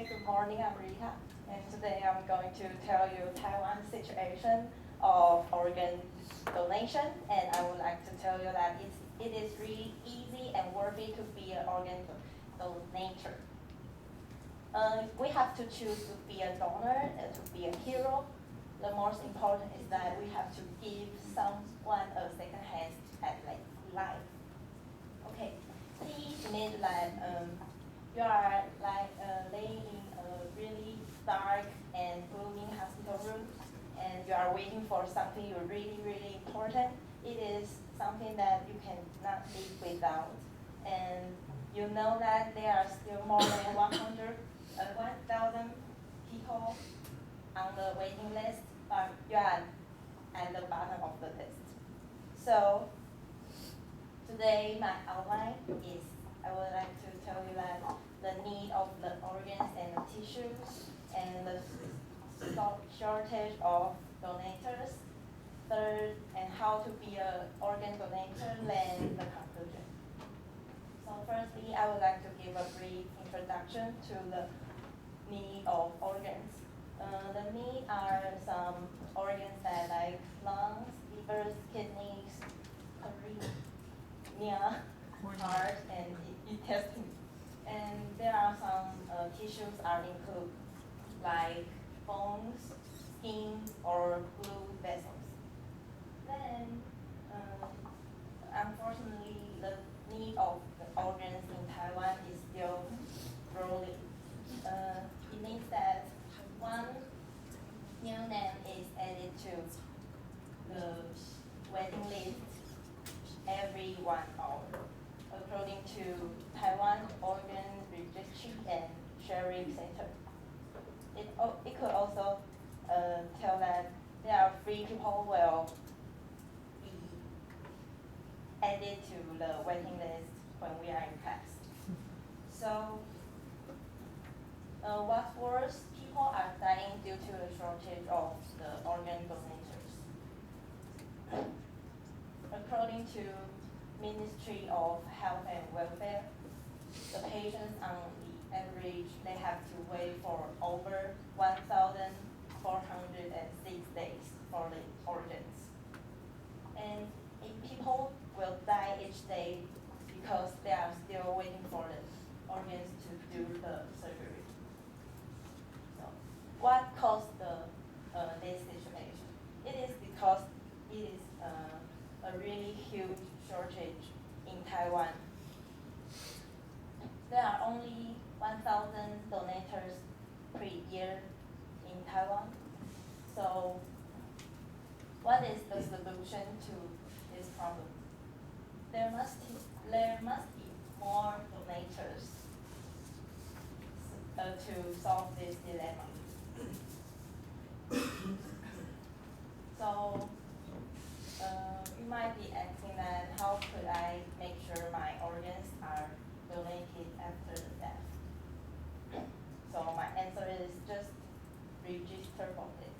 good morning. I'm Rita, and today I'm going to tell you Taiwan's situation of organ donation, and I would like to tell you that it is really easy and worthy to be an organ donator. We have to choose to be a donor and to be a hero. The most important is that we have to give someone a second hand at life. Okay, please imagine that you are laying in a really dark and gloomy hospital room, and you are waiting for something really, really important. It is something that you cannot live without, and you know that there are still more than 1,000 people on the waiting list, but you are at the bottom of the list. So today my outline is I would like to tell you that the need of the organs and the tissues and the shortage of donators. Third, and how to be an organ donator, then the conclusion. So firstly, I would like to give a brief introduction to the need of organs. The need are some organs that like lungs, livers, kidneys, cornea, heart, and intestine. And there are some tissues are included like bones, skin, or blood vessels. Then, unfortunately, the need of the organs in Taiwan is still growing. It means that one new name is added to the waiting list every 1 hour, according to Taiwan Organ Registry and Sharing Center. It could also tell that there are 3 people will be added to the waiting list when we are in class. So, what's worse, people are dying due to the shortage of the organ donators. According to Ministry of Health and Welfare, the patients on the average, they have to wait for over 1,406 days for the organs. And people will die each day because they are still waiting for the organs to do the surgery. So, what caused this situation? It is because it is a really huge shortage in Taiwan. There are only 1,000 donators per year in Taiwan. So, what is the solution to this problem? There must be more donators to solve this dilemma. So, you might be asking that how could I make sure my organs are donated after the death? So my answer is just register for it.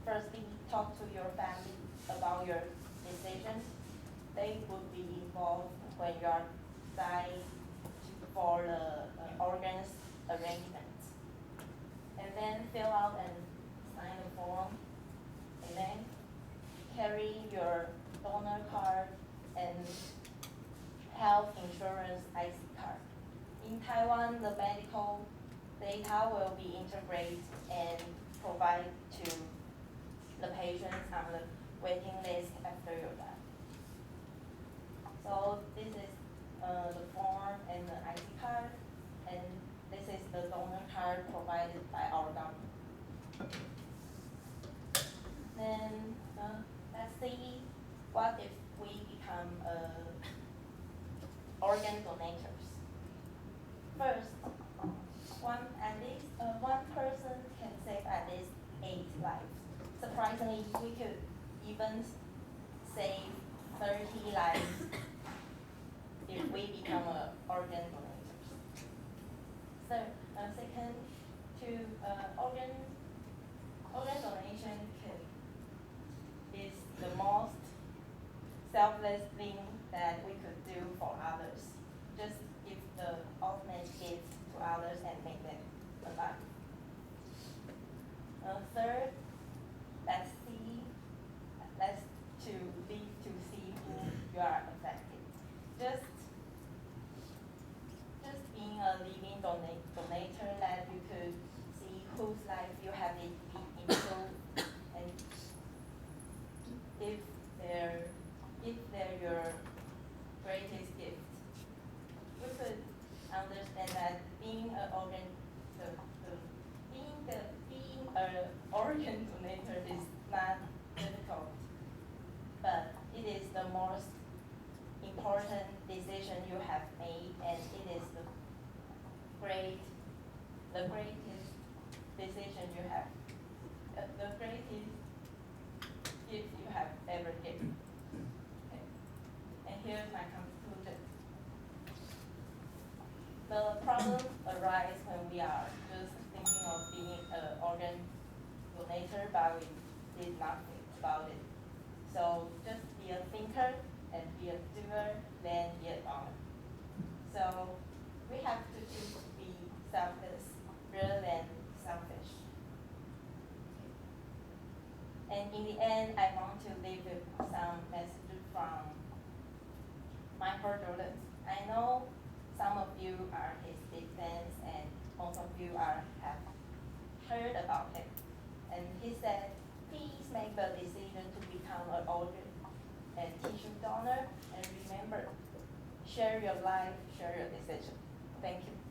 Firstly, talk to your family about your decisions. They would be involved when you are dying for the organs arrangements. And then fill out and sign the form. And then carry your donor card and health insurance IC card. In Taiwan, the medical data will be integrated and provided to the patients on the waiting list after your death. So this is the form and the IC card, and this is the donor card provided by our government. Then let's see, what if we become organ donators? First, one person can save at least 8 lives. Surprisingly, we could even save 30 lives if we become organ donators. Second, organ donation is the most selfless thing that we could do for others. Just give the ultimate gift to others and make them alive. whose life you have it be improved, and if they're your greatest gift. We could understand that being an organ donator is not difficult, but it is the most important decision you have made, and it is the greatest decision you have, the greatest gift you have ever given. Okay. And here's my conclusion. The problem arises when we are just thinking of being an organ donator, but we did nothing about it. So just be a thinker and be a doer, then be an honor. So we have to choose to be selfless rather than selfish. And in the end, I want to leave with some messages from Michael Jordan. I know some of you are his big fans, and most of you have heard about him. And he said, please make the decision to become an organ and tissue donor, and remember, share your life, share your decision. Thank you.